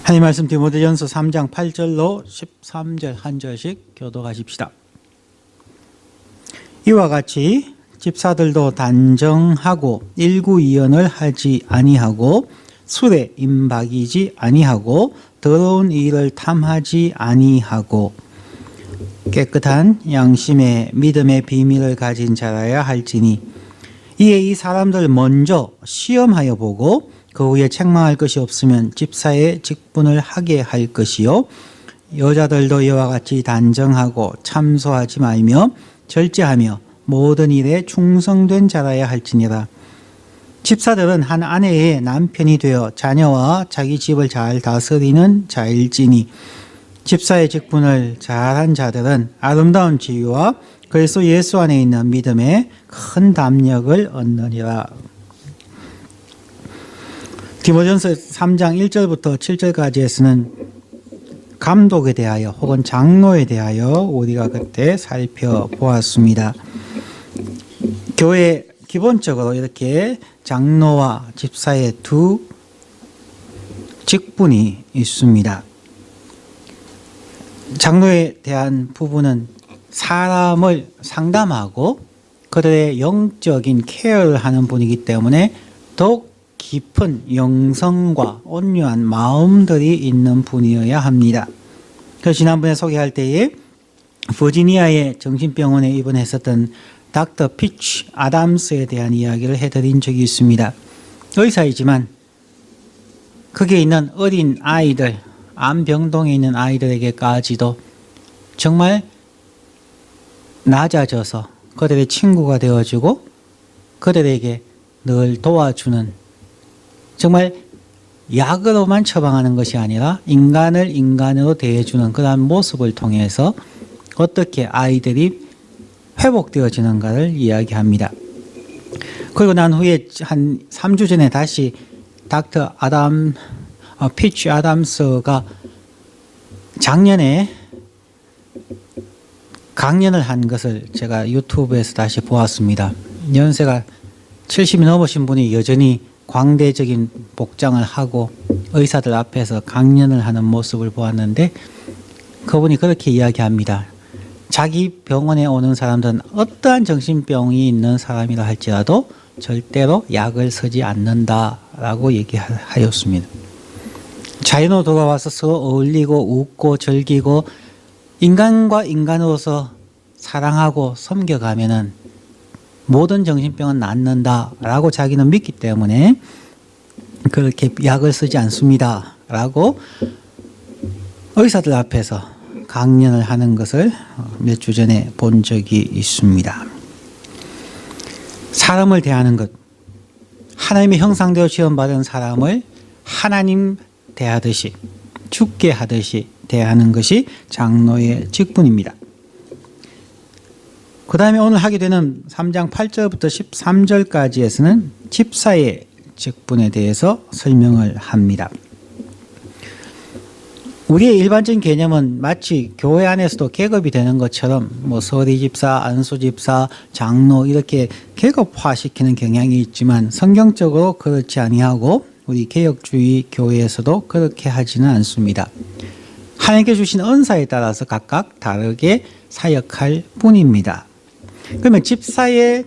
하나님 말씀 디모데전서 3장 8절로 13절 한 절씩 교독하십시다. 이와 같이 집사들도 단정하고 일구이언을 하지 아니하고 술에 임박이지 아니하고 더러운 일을 탐하지 아니하고 깨끗한 양심의 믿음의 비밀을 가진 자라야 할지니 이에 이 사람들 먼저 시험하여 보고 그 후에 책망할 것이 없으면 집사의 직분을 하게 할 것이요 여자들도 이와 같이 단정하고 참소하지 말며 절제하며 모든 일에 충성된 자라야 할지니라. 집사들은 한 아내의 남편이 되어 자녀와 자기 집을 잘 다스리는 자일지니 집사의 직분을 잘한 자들은 아름다운 지위와 그리스도 예수 안에 있는 믿음에 큰 담력을 얻느니라. 디모데전서 3장 1절부터 7절까지에서는 감독에 대하여 혹은 장로에 대하여 우리가 그때 살펴보았습니다. 교회 기본적으로 이렇게 장로와 집사의 두 직분이 있습니다. 장로에 대한 부분은 사람을 상담하고 그들의 영적인 케어를 하는 분이기 때문에 더욱 깊은 영성과 온유한 마음들이 있는 분이어야 합니다. 그래서 지난번에 소개할 때에 버지니아의 정신병원에 입원했었던 닥터 피치 아담스에 대한 이야기를 해드린 적이 있습니다. 의사이지만 거기에 있는 어린 아이들, 암병동에 있는 아이들에게까지도 정말 낮아져서 그들의 친구가 되어주고 그들에게 늘 도와주는, 정말 약으로만 처방하는 것이 아니라 인간을 인간으로 대해주는 그러한 모습을 통해서 어떻게 아이들이 회복되어지는가를 이야기합니다. 그리고 난 후에 한 3주 전에 다시 닥터 피치 아담스가 작년에 강연을 한 것을 제가 유튜브에서 다시 보았습니다. 연세가 70이 넘으신 분이 여전히 광대적인 복장을 하고 의사들 앞에서 강연을 하는 모습을 보았는데 그분이 그렇게 이야기합니다. 자기 병원에 오는 사람들은 어떠한 정신병이 있는 사람이라 할지라도 절대로 약을 쓰지 않는다라고 얘기하였습니다. 자연으로 돌아와서 서로 어울리고 웃고 즐기고 인간과 인간으로서 사랑하고 섬겨가면은 모든 정신병은 낫는다라고 자기는 믿기 때문에 그렇게 약을 쓰지 않습니다라고 의사들 앞에서 강연을 하는 것을 몇 주 전에 본 적이 있습니다. 사람을 대하는 것, 하나님의 형상대로 지음받은 사람을 하나님 대하듯이, 죽게 하듯이 대하는 것이 장로의 직분입니다. 그 다음에 오늘 하게 되는 3장 8절부터 13절까지에서는 집사의 직분에 대해서 설명을 합니다. 우리의 일반적인 개념은 마치 교회 안에서도 계급이 되는 것처럼 서리 집사, 안수 집사, 장로 이렇게 계급화시키는 경향이 있지만 성경적으로 그렇지 아니하고 우리 개혁주의 교회에서도 그렇게 하지는 않습니다. 하나님께 주신 은사에 따라서 각각 다르게 사역할 뿐입니다. 그러면 집사의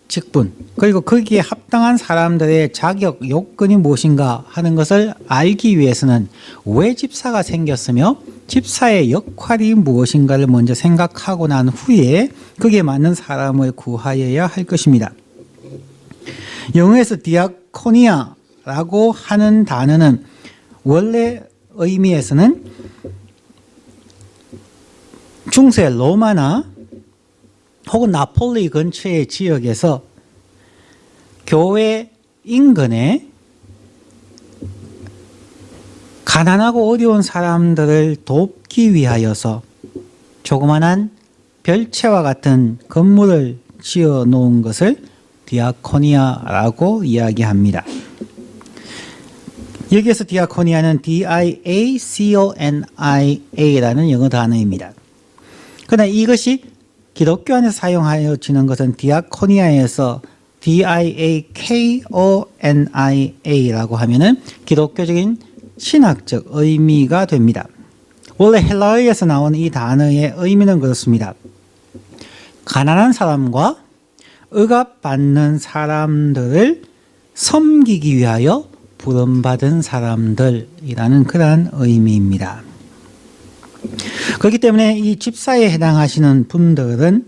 직분, 그리고 거기에 합당한 사람들의 자격, 요건이 무엇인가 하는 것을 알기 위해서는 왜 집사가 생겼으며 집사의 역할이 무엇인가를 먼저 생각하고 난 후에 거기에 맞는 사람을 구하여야 할 것입니다. 영어에서 디아코니아라고 하는 단어는 원래 의미에서는 중세 로마나 혹은 나폴리 근처의 지역에서 교회 인근에 가난하고 어려운 사람들을 돕기 위하여서 조그만한 별채와 같은 건물을 지어 놓은 것을 디아코니아라고 이야기합니다. 여기에서 디아코니아는 diaconia라는 영어 단어입니다. 그러나 이것이 기독교 안에서 사용하여지는 것은 디아코니아에서 diakonia라고 하면은 기독교적인 신학적 의미가 됩니다. 원래 헬라어에서 나온 이 단어의 의미는 그렇습니다. 가난한 사람과 억압받는 사람들을 섬기기 위하여 부름받은 사람들이라는 그러한 의미입니다. 그렇기 때문에 이 집사에 해당하시는 분들은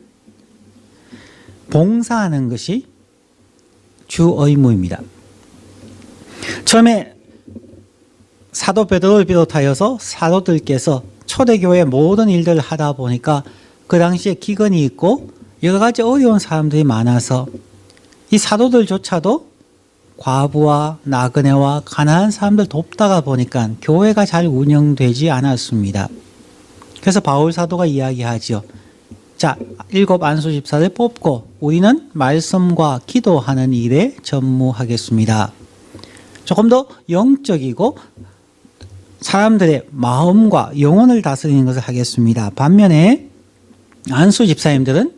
봉사하는 것이 주 의무입니다. 처음에 사도 베드로를 비롯하여서 사도들께서 초대교회 모든 일들을 하다 보니까 그 당시에 기근이 있고 여러 가지 어려운 사람들이 많아서 이 사도들조차도 과부와 나그네와 가난한 사람들 돕다가 보니까 교회가 잘 운영되지 않았습니다. 그래서 바울 사도가 이야기하죠. 자, 7 안수 집사를 뽑고 우리는 말씀과 기도하는 일에 전무하겠습니다. 조금 더 영적이고 사람들의 마음과 영혼을 다스리는 것을 하겠습니다. 반면에 안수 집사님들은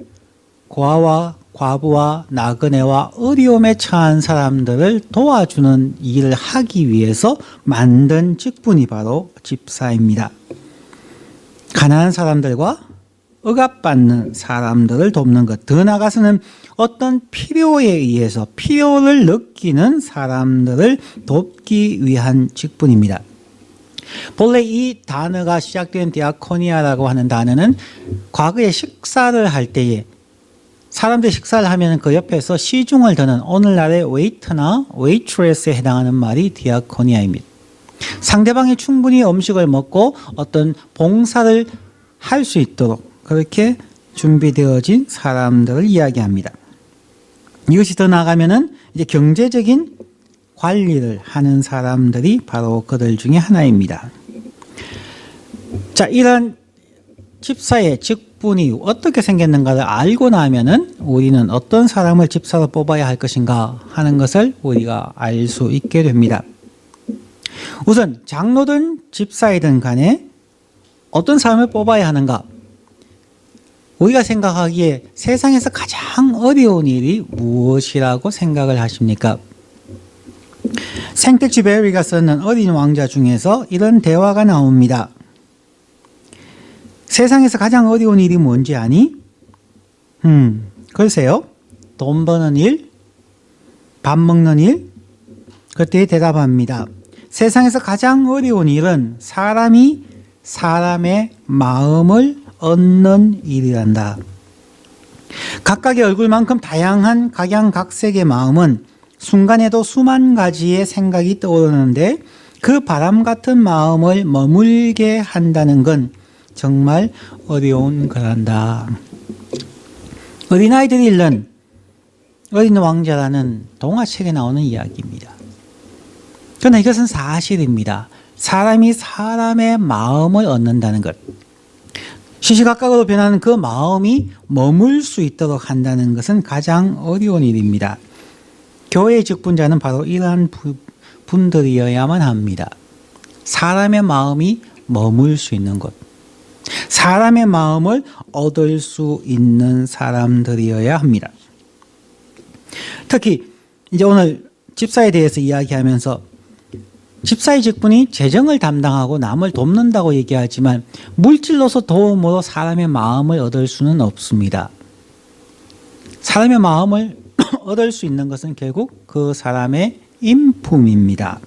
고아와 과부와 나그네와 어려움에 처한 사람들을 도와주는 일을 하기 위해서 만든 직분이 바로 집사입니다. 가난한 사람들과 억압받는 사람들을 돕는 것, 더 나아가서는 어떤 필요에 의해서 필요를 느끼는 사람들을 돕기 위한 직분입니다. 본래 이 단어가 시작된 디아코니아라고 하는 단어는 과거에 식사를 할 때에 사람들이 식사를 하면 그 옆에서 시중을 드는 오늘날의 웨이터나 웨이트레스에 해당하는 말이 디아코니아입니다. 상대방이 충분히 음식을 먹고 어떤 봉사를 할 수 있도록 그렇게 준비되어진 사람들을 이야기합니다. 이것이 더 나아가면은 이제 경제적인 관리를 하는 사람들이 바로 그들 중에 하나입니다. 자, 이런 집사의 직분이 어떻게 생겼는가를 알고 나면은 우리는 어떤 사람을 집사로 뽑아야 할 것인가 하는 것을 우리가 알 수 있게 됩니다. 우선 장로든 집사이든 간에 어떤 사람을 뽑아야 하는가? 우리가 생각하기에 세상에서 가장 어려운 일이 무엇이라고 생각을 하십니까? 생텍쥐베리가 쓰는 어린 왕자 중에서 이런 대화가 나옵니다. 세상에서 가장 어려운 일이 뭔지 아니? 글쎄요. 돈 버는 일? 밥 먹는 일? 그때 대답합니다. 세상에서 가장 어려운 일은 사람이 사람의 마음을 얻는 일이란다. 각각의 얼굴만큼 다양한 각양각색의 마음은 순간에도 수만 가지의 생각이 떠오르는데 그 바람 같은 마음을 머물게 한다는 건 정말 어려운 거란다. 어린아이들이 읽는 어린 왕자라는 동화책에 나오는 이야기입니다. 그러나 이것은 사실입니다. 사람이 사람의 마음을 얻는다는 것. 시시각각으로 변하는 그 마음이 머물 수 있도록 한다는 것은 가장 어려운 일입니다. 교회의 직분자는 바로 이러한 분들이어야만 합니다. 사람의 마음이 머물 수 있는 것. 사람의 마음을 얻을 수 있는 사람들이어야 합니다. 특히 이제 오늘 집사에 대해서 이야기하면서 집사의 직분이 재정을 담당하고 남을 돕는다고 얘기하지만 물질로서 도움으로 사람의 마음을 얻을 수는 없습니다. 사람의 마음을 얻을 수 있는 것은 결국 그 사람의 인품입니다.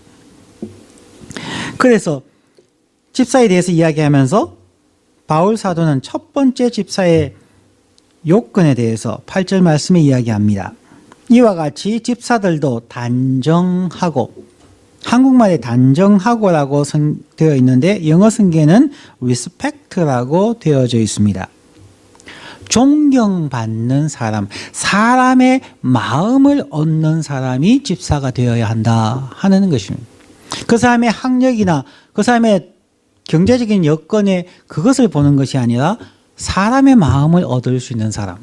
그래서 집사에 대해서 이야기하면서 바울 사도는 첫 번째 집사의 요건에 대해서 8절 말씀에 이야기합니다. 이와 같이 집사들도 단정하고, 한국말에 단정하고라고 되어 있는데 영어 성경에는 respect라고 되어져 있습니다. 존경받는 사람, 사람의 마음을 얻는 사람이 집사가 되어야 한다 하는 것입니다. 그 사람의 학력이나 그 사람의 경제적인 여건에 그것을 보는 것이 아니라 사람의 마음을 얻을 수 있는 사람,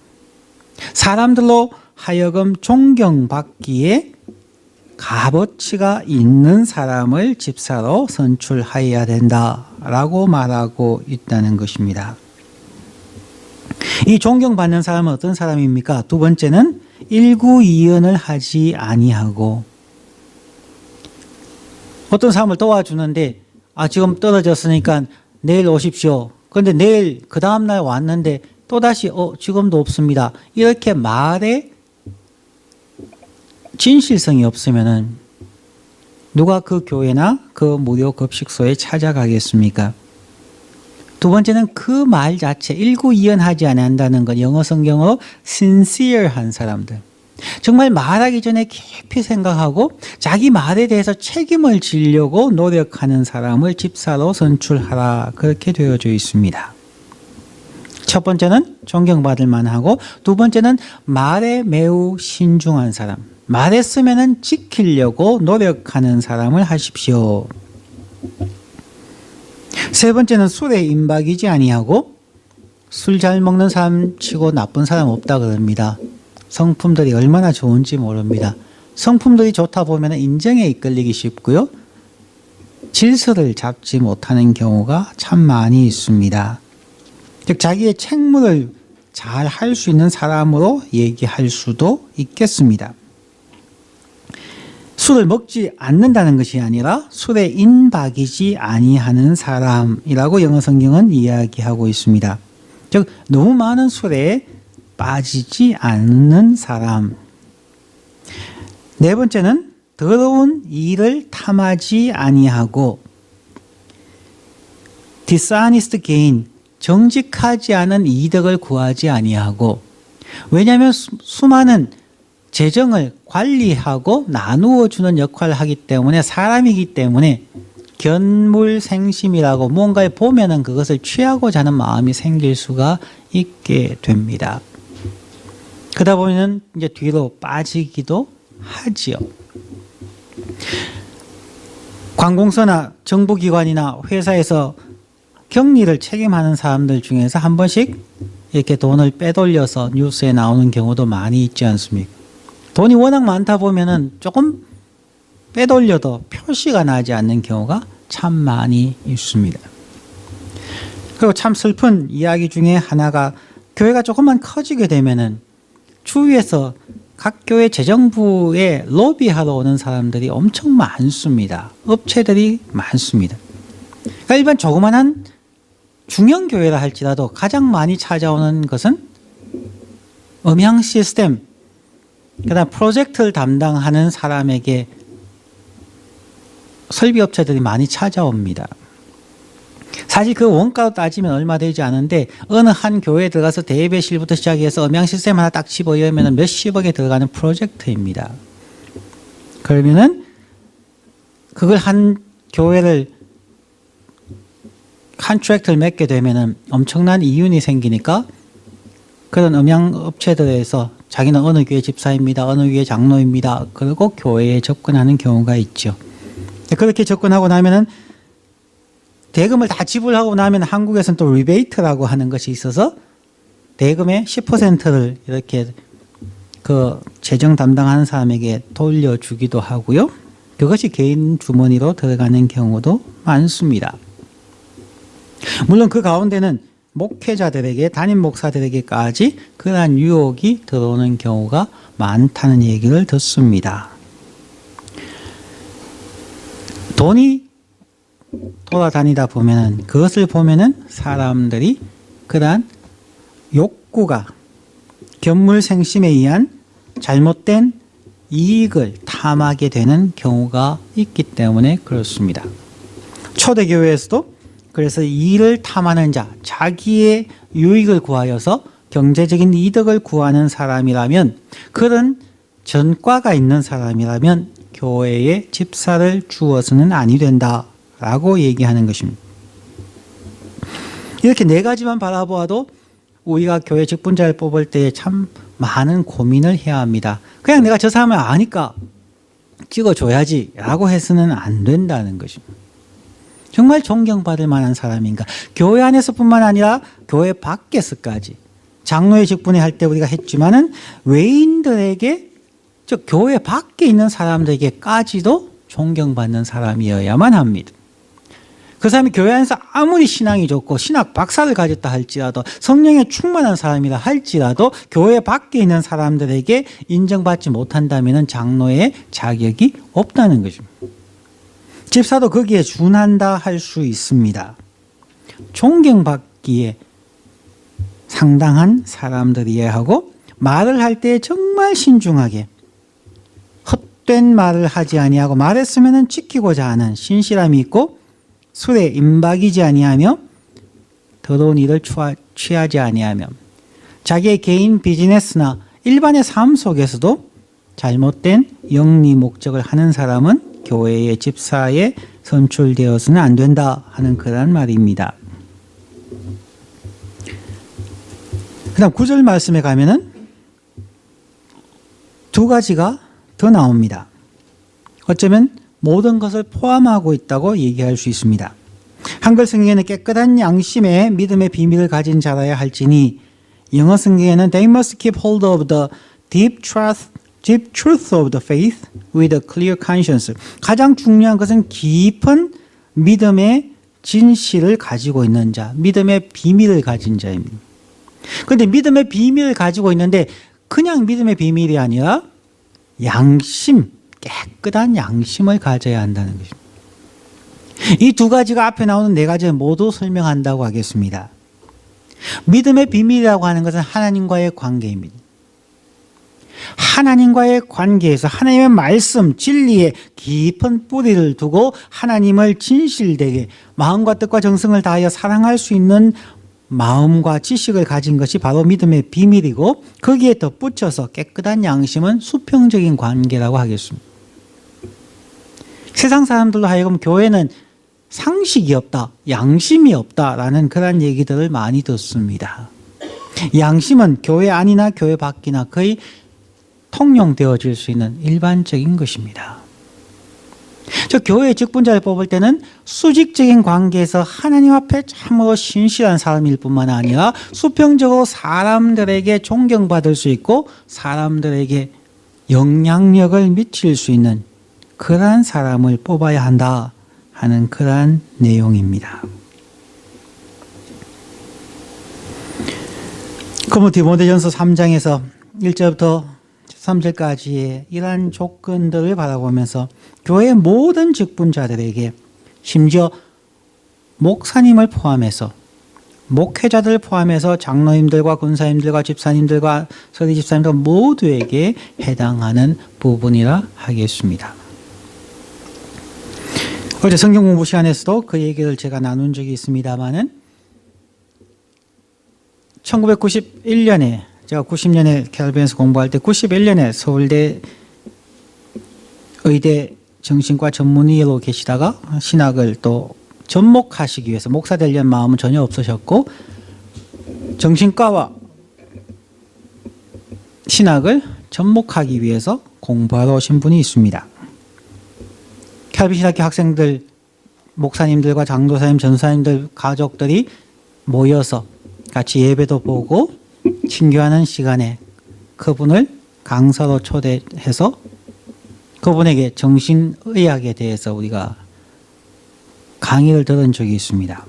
사람들로 하여금 존경받기에 값어치가 있는 사람을 집사로 선출하여야 된다라고 말하고 있다는 것입니다. 이 존경받는 사람은 어떤 사람입니까? 두 번째는 일구이연을 하지 아니하고, 어떤 사람을 도와주는데 지금 떨어졌으니까 내일 오십시오. 그런데 내일 그 다음날 왔는데 또다시 지금도 없습니다. 이렇게 말에 진실성이 없으면은 누가 그 교회나 그 무료 급식소에 찾아가겠습니까? 두 번째는 그 말 자체 일구이연하지 않는다는 것, 영어 성경으로 sincere한 사람들. 정말 말하기 전에 깊이 생각하고 자기 말에 대해서 책임을 지려고 노력하는 사람을 집사로 선출하라, 그렇게 되어져 있습니다. 첫 번째는 존경받을 만하고, 두 번째는 말에 매우 신중한 사람, 말했으면 지키려고 노력하는 사람을 하십시오. 세 번째는 술에 임박이지 아니하고, 술 잘 먹는 사람 치고 나쁜 사람 없다 그럽니다. 성품들이 얼마나 좋은지 모릅니다. 성품들이 좋다 보면 인정에 이끌리기 쉽고요, 질서를 잡지 못하는 경우가 참 많이 있습니다. 즉 자기의 책무를 잘 할 수 있는 사람으로 얘기할 수도 있겠습니다. 술을 먹지 않는다는 것이 아니라 술에 임박이지 아니하는 사람이라고 영어 성경은 이야기하고 있습니다. 즉 너무 많은 술에 빠지지 않는 사람. 네 번째는 더러운 일을 탐하지 아니하고, dishonest gain, 정직하지 않은 이득을 구하지 아니하고. 왜냐하면 수많은 재정을 관리하고 나누어 주는 역할을 하기 때문에, 사람이기 때문에 견물생심이라고 뭔가를 보면은 그것을 취하고자 하는 마음이 생길 수가 있게 됩니다. 그러다 보면 이제 뒤로 빠지기도 하지요. 관공서나 정부기관이나 회사에서 격리를 책임하는 사람들 중에서 한 번씩 이렇게 돈을 빼돌려서 뉴스에 나오는 경우도 많이 있지 않습니까? 돈이 워낙 많다 보면은 조금 빼돌려도 표시가 나지 않는 경우가 참 많이 있습니다. 그리고 참 슬픈 이야기 중에 하나가, 교회가 조금만 커지게 되면은 주위에서 각 교회 재정부에 로비하러 오는 사람들이 엄청 많습니다. 업체들이 많습니다. 그러니까 일반 조그만한 중형 교회라 할지라도 가장 많이 찾아오는 것은 음향 시스템, 그다음 프로젝트를 담당하는 사람에게 설비업체들이 많이 찾아옵니다. 사실 그 원가로 따지면 얼마 되지 않은데, 어느 한 교회에 들어가서 대예배실부터 시작해서 음향 시스템 하나 딱 집어넣으면 몇십억에 들어가는 프로젝트입니다. 그러면은 그걸 한 교회를 컨트랙트를 맺게 되면은 엄청난 이윤이 생기니까 그런 음향 업체들에서 자기는 어느 교회 집사입니다, 어느 교회 장로입니다, 그리고 교회에 접근하는 경우가 있죠. 그렇게 접근하고 나면은 대금을 다 지불하고 나면 한국에서는 또 리베이트라고 하는 것이 있어서 대금의 10%를 이렇게 그 재정 담당하는 사람에게 돌려주기도 하고요. 그것이 개인 주머니로 들어가는 경우도 많습니다. 물론 그 가운데는 목회자들에게, 담임 목사들에게까지 그러한 유혹이 들어오는 경우가 많다는 얘기를 듣습니다. 돈이 돌아다니다 보면은, 그것을 보면은 사람들이 그러한 욕구가, 견물생심에 의한 잘못된 이익을 탐하게 되는 경우가 있기 때문에 그렇습니다. 초대교회에서도 그래서 이익을 탐하는 자, 자기의 유익을 구하여서 경제적인 이득을 구하는 사람이라면, 그런 전과가 있는 사람이라면 교회에 집사를 주어서는 아니 된다라고 얘기하는 것입니다. 이렇게 네 가지만 바라보아도 우리가 교회 직분자를 뽑을 때 참 많은 고민을 해야 합니다. 그냥 내가 저 사람을 아니까 찍어줘야지 라고 해서는 안 된다는 것입니다. 정말 존경받을 만한 사람인가? 교회 안에서뿐만 아니라 교회 밖에서까지. 장로의 직분에 할 때 우리가 했지만은 외인들에게, 즉 교회 밖에 있는 사람들에게까지도 존경받는 사람이어야만 합니다. 그 사람이 교회 안에서 아무리 신앙이 좋고 신학 박사를 가졌다 할지라도, 성령에 충만한 사람이라 할지라도 교회 밖에 있는 사람들에게 인정받지 못한다면 장로의 자격이 없다는 것입니다. 집사도 거기에 준한다 할 수 있습니다. 존경받기에 상당한 사람들이어야 하고 말을 할 때 정말 신중하게 헛된 말을 하지 아니하고 말했으면 지키고자 하는 신실함이 있고 술에 임박이지 아니하며 더러운 일을 취하지 아니하며 자기의 개인 비즈니스나 일반의 삶 속에서도 잘못된 영리 목적을 하는 사람은 교회의 집사에 선출되어서는 안 된다 하는 그런 말입니다. 그 다음 9절 말씀에 가면은 두 가지가 더 나옵니다. 어쩌면 모든 것을 포함하고 있다고 얘기할 수 있습니다. 한글 성경에는 깨끗한 양심의 믿음의 비밀을 가진 자라야 할지니 영어 성경에는 They must keep hold of the deep truth of the faith with a clear conscience. 가장 중요한 것은 깊은 믿음의 진실을 가지고 있는 자, 믿음의 비밀을 가진 자입니다. 그런데 믿음의 비밀을 가지고 있는데 그냥 믿음의 비밀이 아니라 양심, 깨끗한 양심을 가져야 한다는 것입니다. 이 두 가지가 앞에 나오는 네 가지를 모두 설명한다고 하겠습니다. 믿음의 비밀이라고 하는 것은 하나님과의 관계입니다. 하나님과의 관계에서 하나님의 말씀, 진리에 깊은 뿌리를 두고 하나님을 진실되게 마음과 뜻과 정성을 다하여 사랑할 수 있는 마음과 지식을 가진 것이 바로 믿음의 비밀이고 거기에 덧붙여서 깨끗한 양심은 수평적인 관계라고 하겠습니다. 세상 사람들로 하여금 교회는 상식이 없다, 양심이 없다라는 그런 얘기들을 많이 듣습니다. 양심은 교회 안이나 교회 밖이나 거의 통용되어질 수 있는 일반적인 것입니다. 저 교회의 직분자를 뽑을 때는 수직적인 관계에서 하나님 앞에 참으로 신실한 사람일 뿐만 아니라 수평적으로 사람들에게 존경받을 수 있고 사람들에게 영향력을 미칠 수 있는 그러한 사람을 뽑아야 한다 하는 그러한 내용입니다. 그럼 디모데전서 3장에서 1절부터 3절까지의 이러한 조건들을 바라보면서 교회의 모든 직분자들에게 심지어 목사님을 포함해서 목회자들을 포함해서 장로님들과 군사님들과 집사님들과 서리 집사님들 모두에게 해당하는 부분이라 하겠습니다. 어제 성경 공부 시간에서도 그 얘기를 제가 나눈 적이 있습니다만은 1991년에 제가 90년에 캘빈에서 공부할 때 91년에 서울대 의대 정신과 전문의로 계시다가 신학을 또 접목하시기 위해서 목사 되려는 마음은 전혀 없으셨고 정신과와 신학을 접목하기 위해서 공부하러 오신 분이 있습니다. 캘빈 신학교 학생들, 목사님들과 장로사님, 전사님들 가족들이 모여서 같이 예배도 보고 친교하는 시간에 그분을 강사로 초대해서 그분에게 정신의학에 대해서 우리가 강의를 들은 적이 있습니다.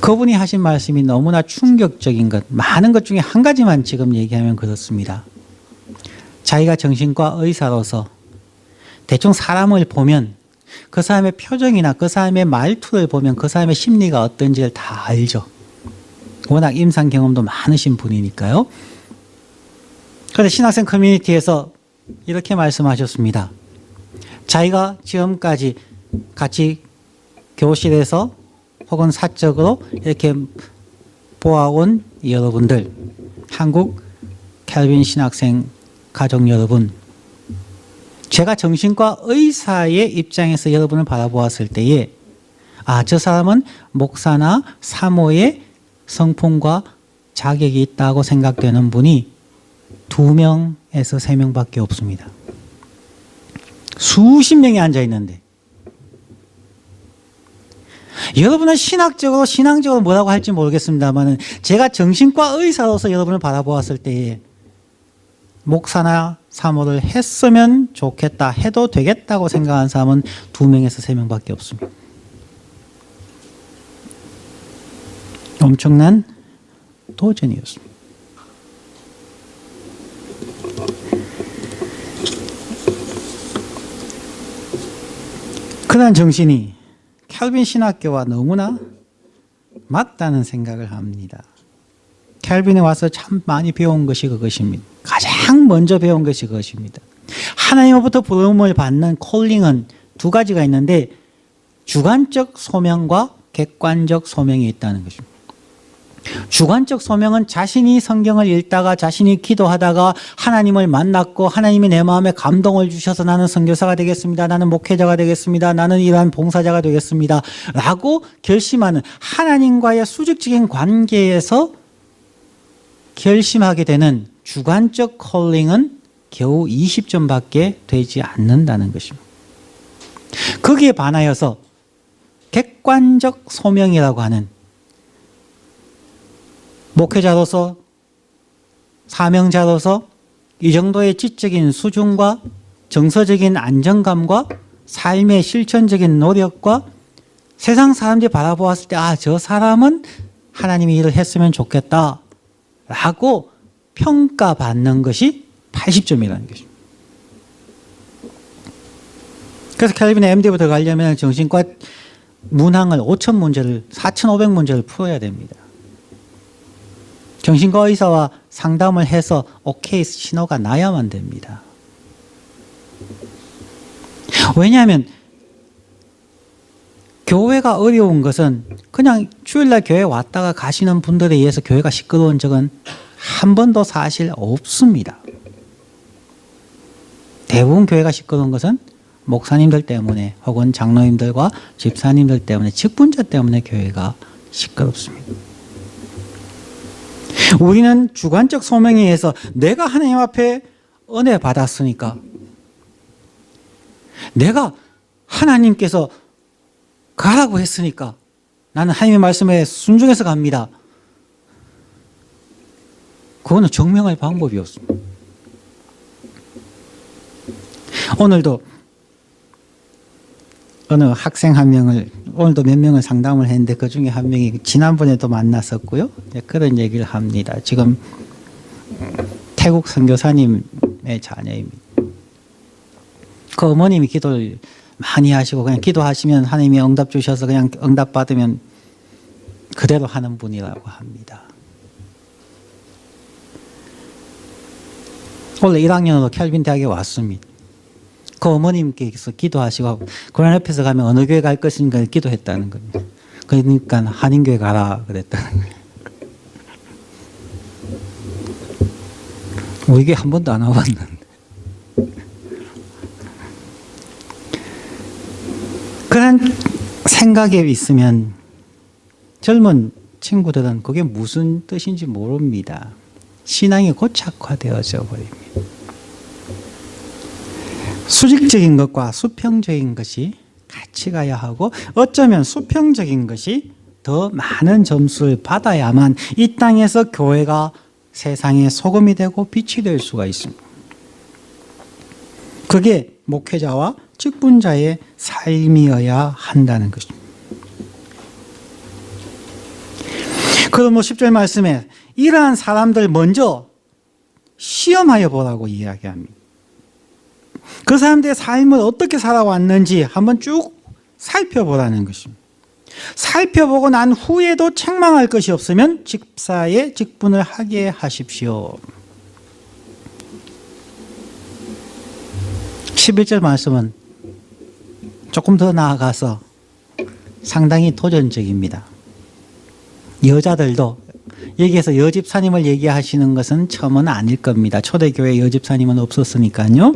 그분이 하신 말씀이 너무나 충격적인 것, 많은 것 중에 한 가지만 지금 얘기하면 그렇습니다. 자기가 정신과 의사로서 대충 사람을 보면 그 사람의 표정이나 그 사람의 말투를 보면 그 사람의 심리가 어떤지를 다 알죠. 워낙 임상 경험도 많으신 분이니까요. 그런데 신학생 커뮤니티에서 이렇게 말씀하셨습니다. 자기가 지금까지 같이 교실에서 혹은 사적으로 이렇게 보아온 여러분들, 한국 캘빈 신학생 가족 여러분, 제가 정신과 의사의 입장에서 여러분을 바라보았을 때에 저 사람은 목사나 사모의 성품과 자격이 있다고 생각되는 분이 2명에서 3명밖에 없습니다. 수십 명이 앉아 있는데 여러분은 신앙적으로 뭐라고 할지 모르겠습니다만 제가 정신과 의사로서 여러분을 바라보았을 때에 목사나 사모를 했으면 좋겠다, 해도 되겠다고 생각하는 사람은 2명에서 3명밖에 없습니다. 엄청난 도전이었습니다. 그런 정신이 켈빈 신학교와 너무나 맞다는 생각을 합니다. 켈빈에 와서 참 많이 배운 것이 그것입니다. 가장 먼저 배운 것이 그것입니다. 하나님으로부터 부름을 받는 콜링은 두 가지가 있는데 주관적 소명과 객관적 소명이 있다는 것입니다. 주관적 소명은 자신이 성경을 읽다가 자신이 기도하다가 하나님을 만났고 하나님이 내 마음에 감동을 주셔서 나는 선교사가 되겠습니다. 나는 목회자가 되겠습니다. 나는 이러한 봉사자가 되겠습니다. 라고 결심하는 하나님과의 수직적인 관계에서 결심하게 되는 주관적 콜링은 겨우 20점밖에 되지 않는다는 것입니다. 거기에 반하여서 객관적 소명이라고 하는 목회자로서 사명자로서 이 정도의 지적인 수준과 정서적인 안정감과 삶의 실천적인 노력과 세상 사람들이 바라보았을 때 저 사람은 하나님이 일을 했으면 좋겠다 라고 평가받는 것이 80점이라는 것입니다. 그래서 켈빈의 MD부터 가려면 정신과 문항을 5,000문제를 4,500문제를 풀어야 됩니다. 정신과 의사와 상담을 해서 오케이 신호가 나야만 됩니다. 왜냐하면 교회가 어려운 것은 그냥 주일날 교회 왔다가 가시는 분들에 의해서 교회가 시끄러운 적은 한 번도 사실 없습니다. 대부분 교회가 시끄러운 것은 목사님들 때문에 혹은 장로님들과 집사님들 때문에 직분자 때문에 교회가 시끄럽습니다. 우리는 주관적 소명에 의해서 내가 하나님 앞에 은혜 받았으니까 내가 하나님께서 가라고 했으니까 나는 하나님의 말씀에 순종해서 갑니다. 그거는 증명할 방법이 없습니다. 오늘도 어느 학생 한 명을 오늘도 몇 명을 상담을 했는데 그중에 한 명이 지난번에도 만났었고요. 그런 얘기를 합니다. 지금 태국 선교사님의 자녀입니다. 그 어머님이 기도를 많이 하시고 그냥 기도하시면 하나님이 응답 주셔서 그냥 응답 받으면 그대로 하는 분이라고 합니다. 원래 1학년으로 켈빈 대학에 왔습니다. 그 어머님께서 기도하시고 고난 옆에서 가면 어느 교회 갈 것인가 기도했다는 겁니다. 그러니까 한인교회 가라 그랬다는 거예요. 우리 교회 한 번도 안 와봤는데. 그런 생각에 있으면 젊은 친구들은 그게 무슨 뜻인지 모릅니다. 신앙이 고착화되어져 버립니다. 수직적인 것과 수평적인 것이 같이 가야 하고 어쩌면 수평적인 것이 더 많은 점수를 받아야만 이 땅에서 교회가 세상의 소금이 되고 빛이 될 수가 있습니다. 그게 목회자와 직분자의 삶이어야 한다는 것입니다. 그럼 10절 말씀에 이러한 사람들 먼저 시험하여 보라고 이야기합니다. 그 사람들의 삶을 어떻게 살아왔는지 한번 쭉 살펴보라는 것입니다. 살펴보고 난 후에도 책망할 것이 없으면 집사의 직분을 하게 하십시오. 11절 말씀은 조금 더 나아가서 상당히 도전적입니다. 여자들도 여기에서 여집사님을 얘기하시는 것은 처음은 아닐 겁니다. 초대교회 여집사님은 없었으니까요.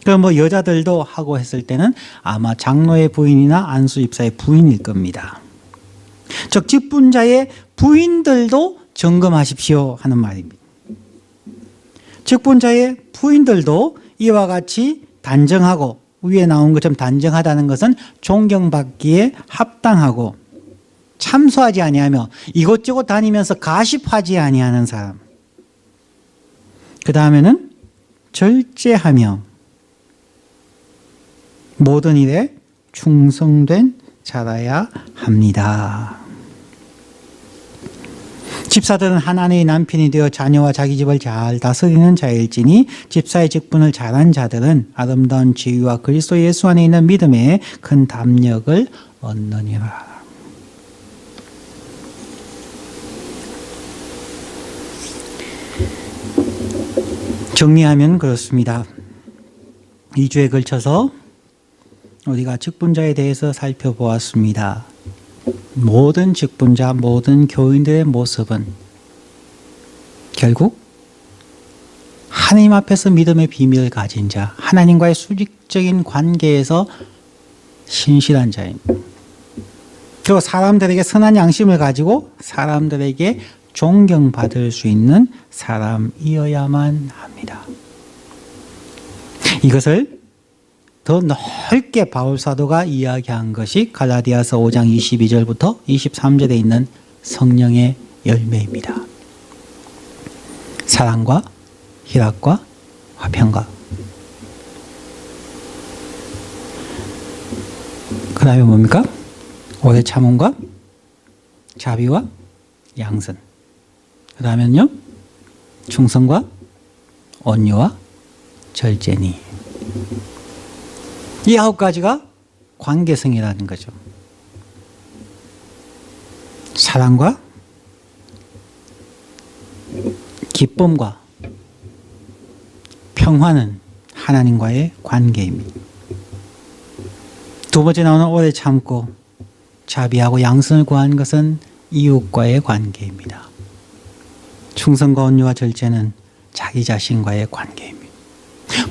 그럼 여자들도 하고 했을 때는 아마 장로의 부인이나 안수 집사의 부인일 겁니다. 즉 직분자의 부인들도 점검하십시오 하는 말입니다. 직분자의 부인들도 이와 같이 단정하고 위에 나온 것처럼 단정하다는 것은 존경받기에 합당하고 참소하지 아니하며 이곳저곳 다니면서 가십하지 아니하는 사람. 그 다음에는 절제하며 모든 일에 충성된 자라야 합니다. 집사들은 한 아내의 남편이 되어 자녀와 자기 집을 잘 다스리는 자일지니 집사의 직분을 잘한 자들은 아름다운 지위와 그리스도 예수 안에 있는 믿음에 큰 담력을 얻느니라. 정리하면 그렇습니다. 2주에 걸쳐서 우리가 직분자에 대해서 살펴보았습니다. 모든 직분자, 모든 교인들의 모습은 결국 하나님 앞에서 믿음의 비밀을 가진 자, 하나님과의 수직적인 관계에서 신실한 자입니다. 그리고 사람들에게 선한 양심을 가지고 사람들에게 존경받을 수 있는 사람이어야만 합니다. 이것을 더 넓게 바울 사도가 이야기한 것이 갈라디아서 5장 22절부터 23절에 있는 성령의 열매입니다. 사랑과 희락과 화평과 그 다음에 뭡니까? 오래 참음과 자비와 양선, 그 다음에는요 충성과 온유와 절제니. 이 9가지가 관계성이라는 거죠. 사랑과 기쁨과 평화는 하나님과의 관계입니다. 두 번째 나오는 오래 참고 자비하고 양선을 구하는 것은 이웃과의 관계입니다. 충성과 온유와 절제는 자기 자신과의 관계입니다.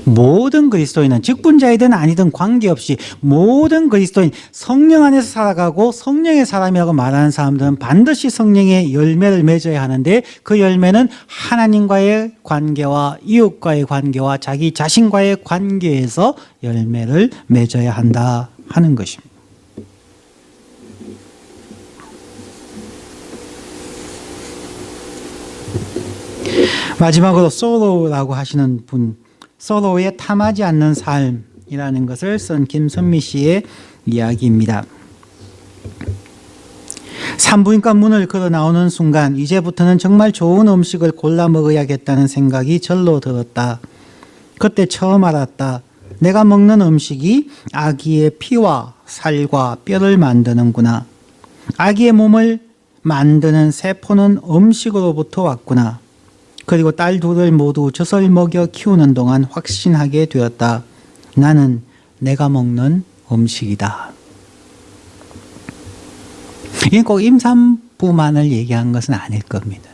모든 그리스도인은 직분자이든 아니든 관계없이 모든 그리스도인, 성령 안에서 살아가고 성령의 사람이라고 말하는 사람들은 반드시 성령의 열매를 맺어야 하는데, 그 열매는 하나님과의 관계와 이웃과의 관계와 자기 자신과의 관계에서 열매를 맺어야 한다 하는 것입니다. 마지막으로 솔로라고 하시는 분, 솔로에 탐하지 않는 삶이라는 것을 쓴 김선미 씨의 이야기입니다. 산부인과 문을 걸어 나오는 순간 이제부터는 정말 좋은 음식을 골라 먹어야겠다는 생각이 절로 들었다. 그때 처음 알았다. 내가 먹는 음식이 아기의 피와 살과 뼈를 만드는구나. 아기의 몸을 만드는 세포는 음식으로부터 왔구나. 그리고 딸 둘을 모두 젖을 먹여 키우는 동안 확신하게 되었다. 나는 내가 먹는 음식이다. 이게 꼭 임산부만을 얘기한 것은 아닐 겁니다.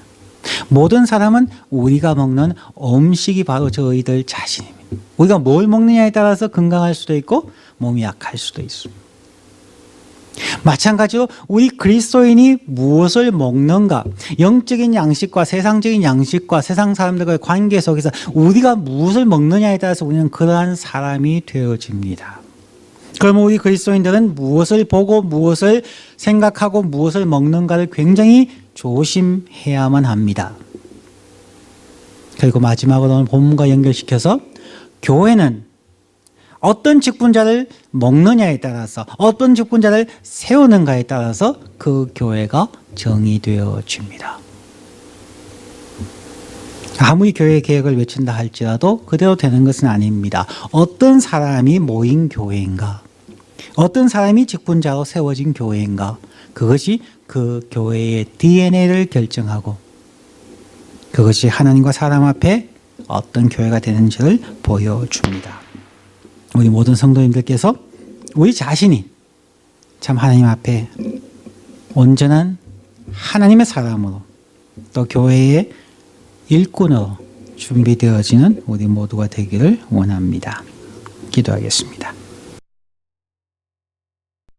모든 사람은 우리가 먹는 음식이 바로 저희들 자신입니다. 우리가 뭘 먹느냐에 따라서 건강할 수도 있고 몸이 약할 수도 있습니다. 마찬가지로 우리 그리스도인이 무엇을 먹는가, 영적인 양식과 세상적인 양식과 세상 사람들과의 관계 속에서 우리가 무엇을 먹느냐에 따라서 우리는 그러한 사람이 되어집니다. 그러면 우리 그리스도인들은 무엇을 보고 무엇을 생각하고 무엇을 먹는가를 굉장히 조심해야만 합니다. 그리고 마지막으로 오늘 본문과 연결시켜서 교회는 어떤 직분자를 먹느냐에 따라서, 어떤 직분자를 세우는가에 따라서 그 교회가 정의되어집니다. 아무리 교회 계획을 외친다 할지라도 그대로 되는 것은 아닙니다. 어떤 사람이 모인 교회인가, 어떤 사람이 직분자로 세워진 교회인가, 그것이 그 교회의 DNA를 결정하고 그것이 하나님과 사람 앞에 어떤 교회가 되는지를 보여줍니다. 우리 모든 성도님들께서 우리 자신이 참 하나님 앞에 온전한 하나님의 사람으로 또 교회의 일꾼으로 준비되어지는 우리 모두가 되기를 원합니다. 기도하겠습니다.